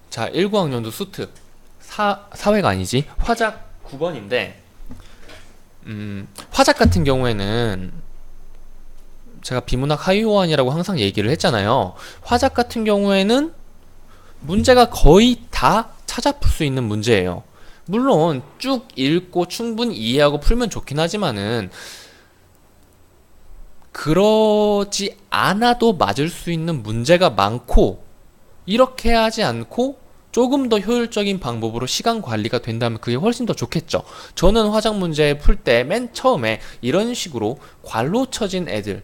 자, 19학년도 수트 사회가 아니지 화작 9번인데 화작 같은 경우에는 제가 비문학 하위호환이라고 항상 얘기를 했잖아요. 화작 같은 경우에는 문제가 거의 다 찾아 풀 수 있는 문제예요. 물론 쭉 읽고 충분히 이해하고 풀면 좋긴 하지만은 그러지 않아도 맞을 수 있는 문제가 많고, 이렇게 하지 않고 조금 더 효율적인 방법으로 시간 관리가 된다면 그게 훨씬 더 좋겠죠. 저는 화작 문제 풀 때 맨 처음에 이런 식으로 괄로 쳐진 애들,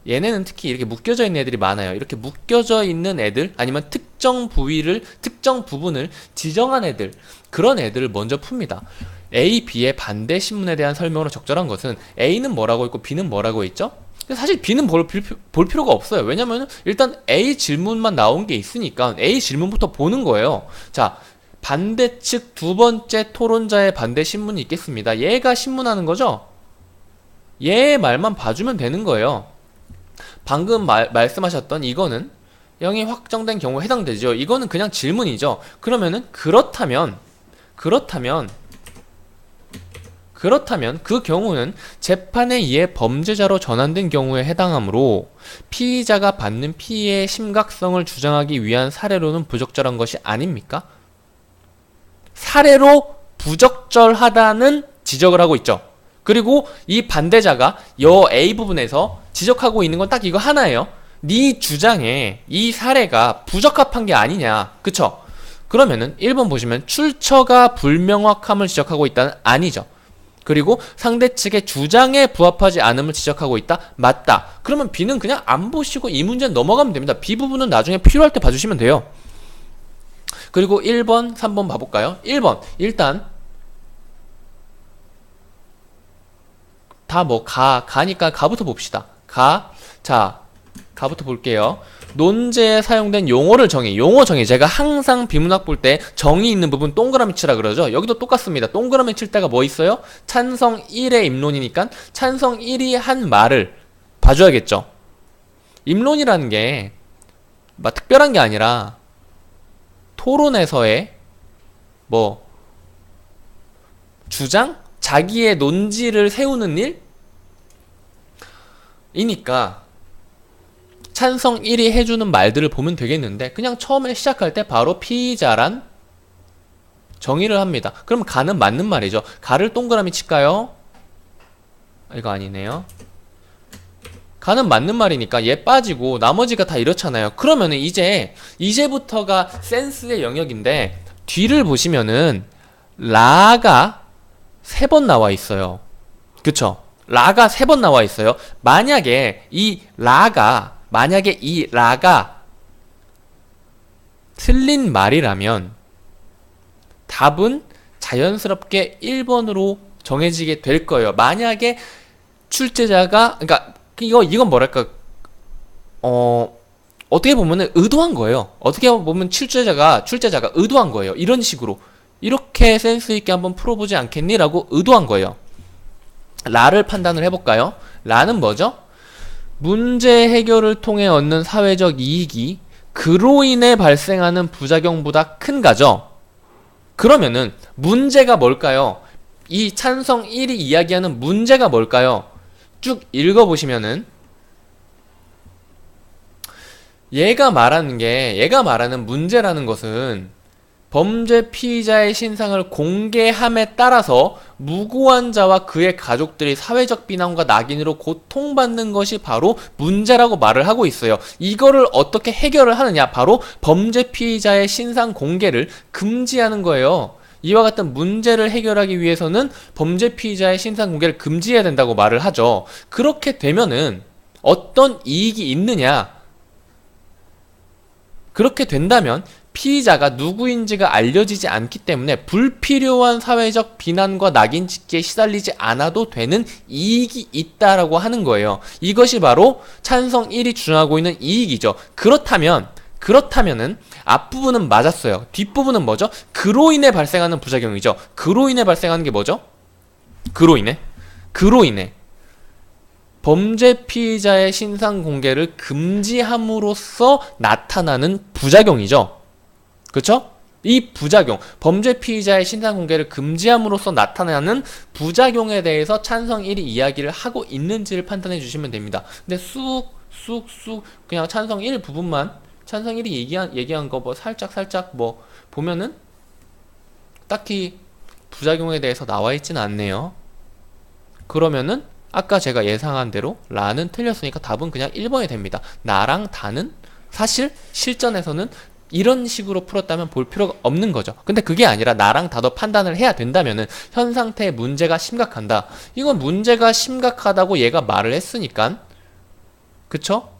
얘네는 특히 이렇게 묶여져 있는 애들이 많아요. 이렇게 묶여져 있는 애들, 아니면 특정 부분을 지정한 애들, 그런 애들을 먼저 풉니다. A, B의 반대 신문에 대한 설명으로 적절한 것은 A는 뭐라고 있고 B는 뭐라고 있죠? 사실 B는 볼 필요가 없어요. 왜냐면 일단 A 질문만 나온 게 있으니까 A 질문부터 보는 거예요. 자, 반대측 두 번째 토론자의 반대 신문이 있겠습니다. 얘가 신문하는 거죠? 얘의 말만 봐주면 되는 거예요. 방금 말씀하셨던 이거는 0이 확정된 경우에 해당되죠. 이거는 그냥 질문이죠. 그러면은 그렇다면 그 경우는 재판에 의해 범죄자로 전환된 경우에 해당하므로 피의자가 받는 피해의 심각성을 주장하기 위한 사례로는 부적절한 것이 아닙니까? 사례로 부적절하다는 지적을 하고 있죠. 그리고 이 반대자가 여 A 부분에서 지적하고 있는 건 딱 이거 하나예요. 네 주장에 이 사례가 부적합한 게 아니냐. 그쵸? 그러면은 1번 보시면 출처가 불명확함을 지적하고 있다는 아니죠. 그리고 상대 측의 주장에 부합하지 않음을 지적하고 있다? 맞다. 그러면 B는 그냥 안 보시고 이 문제는 넘어가면 됩니다. B 부분은 나중에 필요할 때 봐주시면 돼요. 그리고 1번, 3번 봐볼까요? 1번, 일단 다 가니까 가부터 봅시다. 자, 가부터 볼게요. 논제에 사용된 용어 정의. 제가 항상 비문학 볼 때 정의 있는 부분 동그라미 치라 그러죠. 여기도 똑같습니다. 동그라미 칠 때가 뭐 있어요? 찬성 1의 입론이니까 찬성 1이 한 말을 봐줘야겠죠. 입론이라는 게 막 특별한 게 아니라 토론에서의 주장? 자기의 논지를 세우는 일? 이니까 찬성 1이 해주는 말들을 보면 되겠는데, 그냥 처음에 시작할 때 바로 피의자란 정의를 합니다. 그럼 가는 맞는 말이죠. 가를 동그라미 칠까요? 이거 아니네요. 가는 맞는 말이니까 얘 빠지고 나머지가 다 이렇잖아요. 그러면은 이제부터가 센스의 영역인데, 뒤를 보시면은 라가 3번 나와 있어요. 그쵸? 라가 3번 나와 있어요. 만약에 이 라가 틀린 말이라면 답은 자연스럽게 1번으로 정해지게 될 거예요. 만약에 출제자가, 그러니까 이건 뭐랄까, 어떻게 보면은 의도한 거예요. 어떻게 보면 출제자가 의도한 거예요. 이런 식으로, 이렇게 센스 있게 한번 풀어보지 않겠니? 라고 의도한 거예요. 라를 판단을 해볼까요? 라는 뭐죠? 문제 해결을 통해 얻는 사회적 이익이 그로 인해 발생하는 부작용보다 큰가죠? 그러면은 문제가 뭘까요? 이 찬성 1이 이야기하는 문제가 뭘까요? 쭉 읽어보시면은 얘가 말하는 문제라는 것은 범죄 피의자의 신상을 공개함에 따라서 무고한 자와 그의 가족들이 사회적 비난과 낙인으로 고통받는 것이 바로 문제라고 말을 하고 있어요. 이거를 어떻게 해결을 하느냐? 바로 범죄 피의자의 신상 공개를 금지하는 거예요. 이와 같은 문제를 해결하기 위해서는 범죄 피의자의 신상 공개를 금지해야 된다고 말을 하죠. 그렇게 되면은 어떤 이익이 있느냐? 그렇게 된다면 피의자가 누구인지가 알려지지 않기 때문에 불필요한 사회적 비난과 낙인 찍기에 시달리지 않아도 되는 이익이 있다라고 하는 거예요. 이것이 바로 찬성 1이 주장하고 있는 이익이죠. 그렇다면은 앞부분은 맞았어요. 뒷부분은 뭐죠? 그로 인해 발생하는 부작용이죠. 그로 인해 발생하는 게 뭐죠? 그로 인해 범죄 피의자의 신상 공개를 금지함으로써 나타나는 부작용이죠. 그쵸? 이 부작용, 범죄 피의자의 신상 공개를 금지함으로써 나타나는 부작용에 대해서 찬성 1이 이야기를 하고 있는지를 판단해 주시면 됩니다. 근데 쑥쑥 그냥 찬성 1 부분만, 찬성 1이 얘기한 거 뭐 살짝 뭐 보면은 딱히 부작용에 대해서 나와 있지는 않네요. 그러면은 아까 제가 예상한 대로 라는 틀렸으니까 답은 그냥 1번이 됩니다. 나랑 다는 사실 실전에서는 이런 식으로 풀었다면 볼 필요가 없는 거죠. 근데 그게 아니라 나랑 다도 판단을 해야 된다면은 현 상태에 문제가 심각한다. 이건 문제가 심각하다고 얘가 말을 했으니까, 그쵸?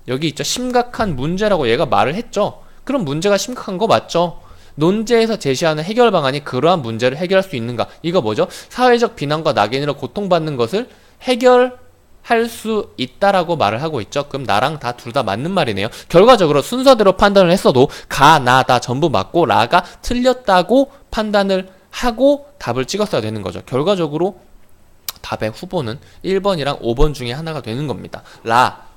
여기 있죠. 심각한 문제라고 얘가 말을 했죠. 그럼 문제가 심각한 거 맞죠? 논제에서 제시하는 해결 방안이 그러한 문제를 해결할 수 있는가? 이거 뭐죠? 사회적 비난과 낙인으로 고통받는 것을 해결할 수 있다라고 말을 하고 있죠. 그럼 나랑 다 둘 다 맞는 말이네요. 결과적으로 순서대로 판단을 했어도 가, 나, 다 전부 맞고 라가 틀렸다고 판단을 하고 답을 찍었어야 되는 거죠. 결과적으로 답의 후보는 1번이랑 5번 중에 하나가 되는 겁니다.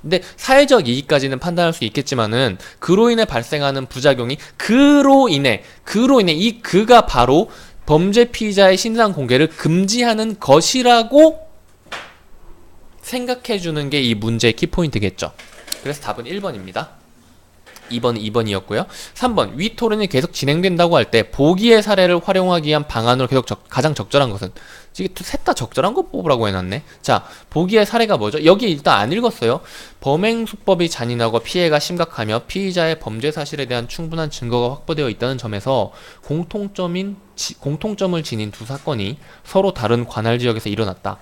근데 사회적 이익까지는 판단할 수 있겠지만은 그로 인해 발생하는 부작용이 그로 인해 이 그가 바로 범죄 피의자의 신상 공개를 금지하는 것이라고 생각해 주는 게 이 문제의 키포인트겠죠. 그래서 답은 1번입니다. 2번은 2번이었고요. 3번, 위 토론이 계속 진행된다고 할 때 보기의 사례를 활용하기 위한 방안으로 가장 적절한 것은? 이게 셋 다 적절한 거 뽑으라고 해놨네. 자, 보기의 사례가 뭐죠? 여기 일단 안 읽었어요. 범행 수법이 잔인하고 피해가 심각하며 피의자의 범죄 사실에 대한 충분한 증거가 확보되어 있다는 점에서 공통점을 지닌 두 사건이 서로 다른 관할 지역에서 일어났다.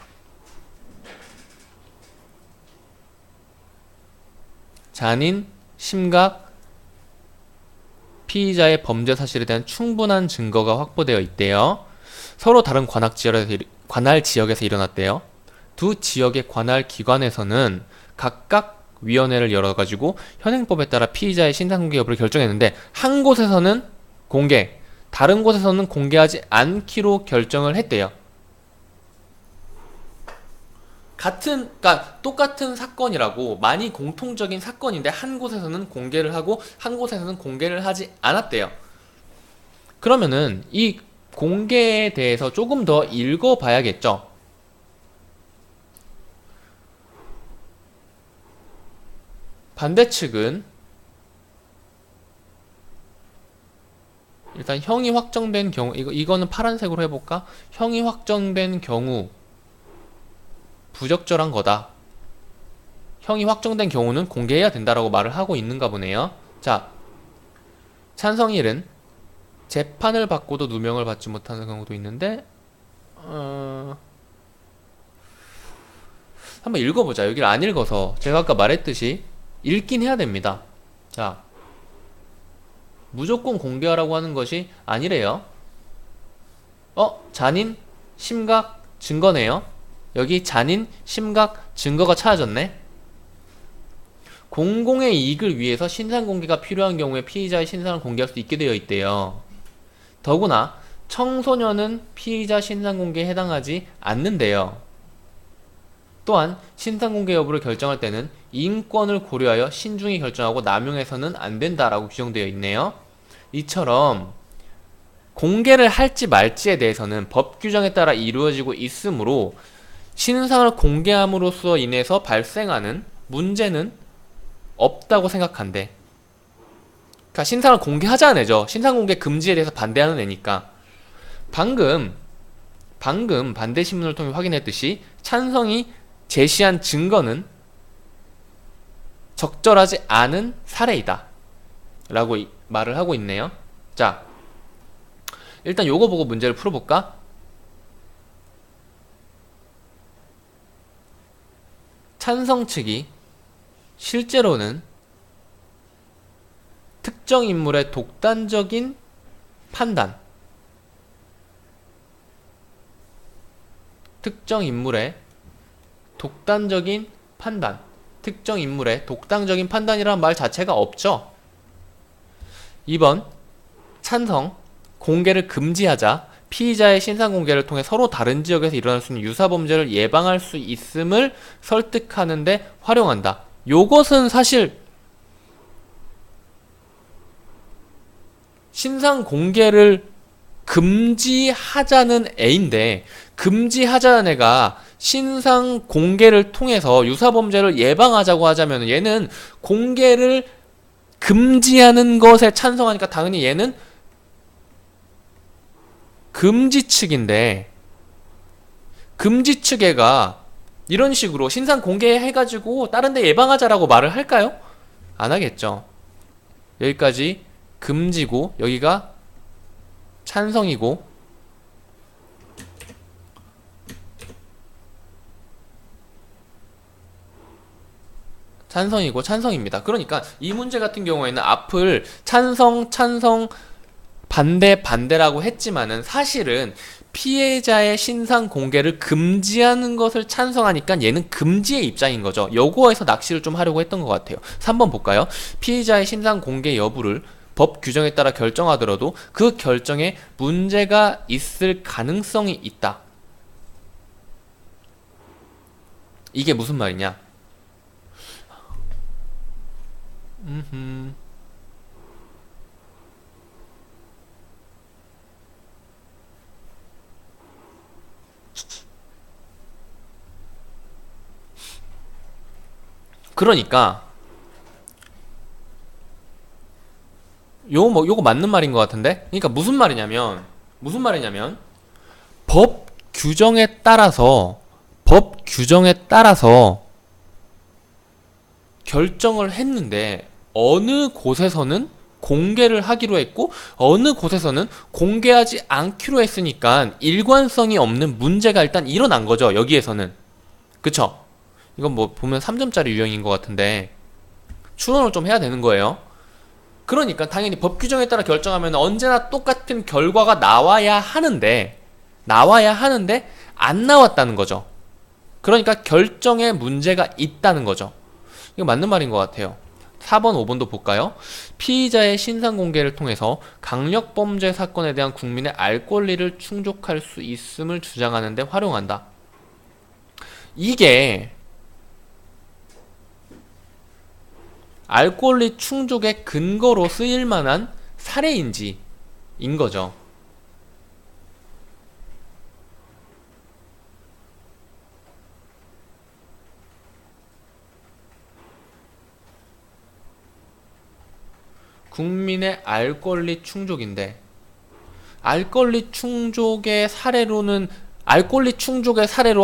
잔인, 심각, 피의자의 범죄 사실에 대한 충분한 증거가 확보되어 있대요. 서로 다른 관할 지역에서 일어났대요. 두 지역의 관할 기관에서는 각각 위원회를 열어가지고 현행법에 따라 피의자의 신상 공개 여부를 결정했는데 한 곳에서는 공개, 다른 곳에서는 공개하지 않기로 결정을 했대요. 그러니까 똑같은 사건이라고, 많이 공통적인 사건인데 한 곳에서는 공개를 하고 한 곳에서는 공개를 하지 않았대요. 그러면은 이 공개에 대해서 조금 더 읽어봐야겠죠. 반대측은 일단 형이 확정된 경우, 이거는 파란색으로 해볼까? 형이 확정된 경우 부적절한 거다. 형이 확정된 경우는 공개해야 된다라고 말을 하고 있는가 보네요. 자, 찬성 1은 재판을 받고도 누명을 받지 못하는 경우도 있는데 한번 읽어보자. 여기를 안 읽어서 제가 아까 말했듯이 읽긴 해야 됩니다. 자, 무조건 공개하라고 하는 것이 아니래요. 잔인, 심각, 증거네요. 여기 잔인, 심각, 증거가 찾아졌네. 공공의 이익을 위해서 신상 공개가 필요한 경우에 피의자의 신상을 공개할 수 있게 되어 있대요. 더구나 청소년은 피의자 신상 공개에 해당하지 않는데요. 또한 신상 공개 여부를 결정할 때는 인권을 고려하여 신중히 결정하고 남용해서는 안 된다라고 규정되어 있네요. 이처럼 공개를 할지 말지에 대해서는 법 규정에 따라 이루어지고 있으므로 신상을 공개함으로써 인해서 발생하는 문제는 없다고 생각한대. 그러니까 신상을 공개하자는 애죠. 신상 공개 금지에 대해서 반대하는 애니까. 방금 반대 신문을 통해 확인했듯이 찬성이 제시한 증거는 적절하지 않은 사례이다 라고 말을 하고 있네요. 자, 일단 요거 보고 문제를 풀어볼까? 찬성 측이 실제로는 특정 인물의 독단적인 판단, 특정 인물의 독단적인 판단이라는 말 자체가 없죠. 2번, 찬성, 공개를 금지하자. 피의자의 신상 공개를 통해 서로 다른 지역에서 일어날 수 있는 유사 범죄를 예방할 수 있음을 설득하는데 활용한다. 요것은 사실 신상 공개를 금지하자는 애인데, 금지하자는 애가 신상 공개를 통해서 유사 범죄를 예방하자고 하자면 얘는 공개를 금지하는 것에 찬성하니까 당연히 얘는 금지 측인데, 금지 측 애가 이런 식으로 신상 공개해가지고 다른 데 예방하자라고 말을 할까요? 안 하겠죠. 여기까지 금지고 여기가 찬성이고, 찬성이고 찬성입니다. 그러니까 이 문제 같은 경우에는 앞을 찬성, 찬성, 반대, 반대라고 했지만은 사실은 피해자의 신상 공개를 금지하는 것을 찬성하니까 얘는 금지의 입장인 거죠. 요거에서 낚시를 좀 하려고 했던 것 같아요. 3번 볼까요? 피해자의 신상 공개 여부를 법 규정에 따라 결정하더라도 그 결정에 문제가 있을 가능성이 있다. 이게 무슨 말이냐? 그러니까 요거 맞는 말인 것 같은데? 그러니까 무슨 말이냐면 법 규정에 따라서 결정을 했는데 어느 곳에서는 공개를 하기로 했고 어느 곳에서는 공개하지 않기로 했으니까 일관성이 없는 문제가 일단 일어난 거죠. 여기에서는. 그쵸? 이건 뭐 보면 3점짜리 유형인 것 같은데 추론을 좀 해야 되는 거예요. 그러니까 당연히 법 규정에 따라 결정하면 언제나 똑같은 결과가 나와야 하는데 안 나왔다는 거죠. 그러니까 결정에 문제가 있다는 거죠. 이거 맞는 말인 것 같아요. 4번, 5번도 볼까요? 피의자의 신상 공개를 통해서 강력범죄 사건에 대한 국민의 알 권리를 충족할 수 있음을 주장하는 데 활용한다. 이게 알 권리 충족의 근거로 쓰일 만한 사례인지인 거죠. 국민의 알 권리 충족인데, 알 권리 충족의 사례로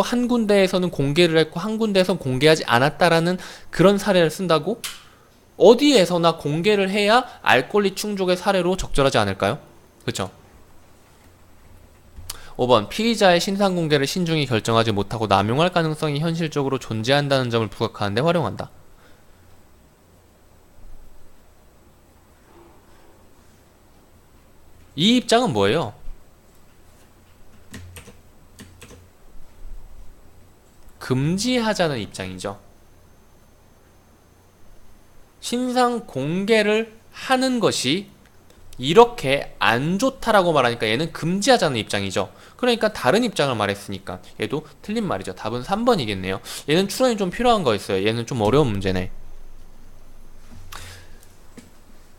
한 군데에서는 공개를 했고 한 군데에서는 공개하지 않았다라는 그런 사례를 쓴다고? 어디에서나 공개를 해야 알 권리 충족의 사례로 적절하지 않을까요? 그쵸? 5번, 피의자의 신상 공개를 신중히 결정하지 못하고 남용할 가능성이 현실적으로 존재한다는 점을 부각하는 데 활용한다. 이 입장은 뭐예요? 금지하자는 입장이죠. 신상 공개를 하는 것이 이렇게 안 좋다라고 말하니까 얘는 금지하자는 입장이죠. 그러니까 다른 입장을 말했으니까 얘도 틀린 말이죠. 답은 3번이겠네요. 얘는 추론이 좀 필요한 거였어요. 얘는 좀 어려운 문제네.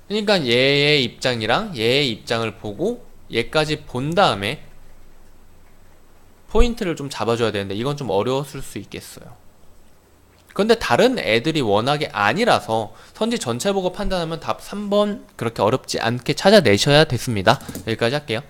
그러니까 얘의 입장이랑 얘의 입장을 보고 얘까지 본 다음에 포인트를 좀 잡아줘야 되는데 이건 좀 어려웠을 수 있겠어요. 근데 다른 애들이 워낙에 아니라서 선지 전체 보고 판단하면 답 3번 그렇게 어렵지 않게 찾아내셔야 됐습니다. 여기까지 할게요.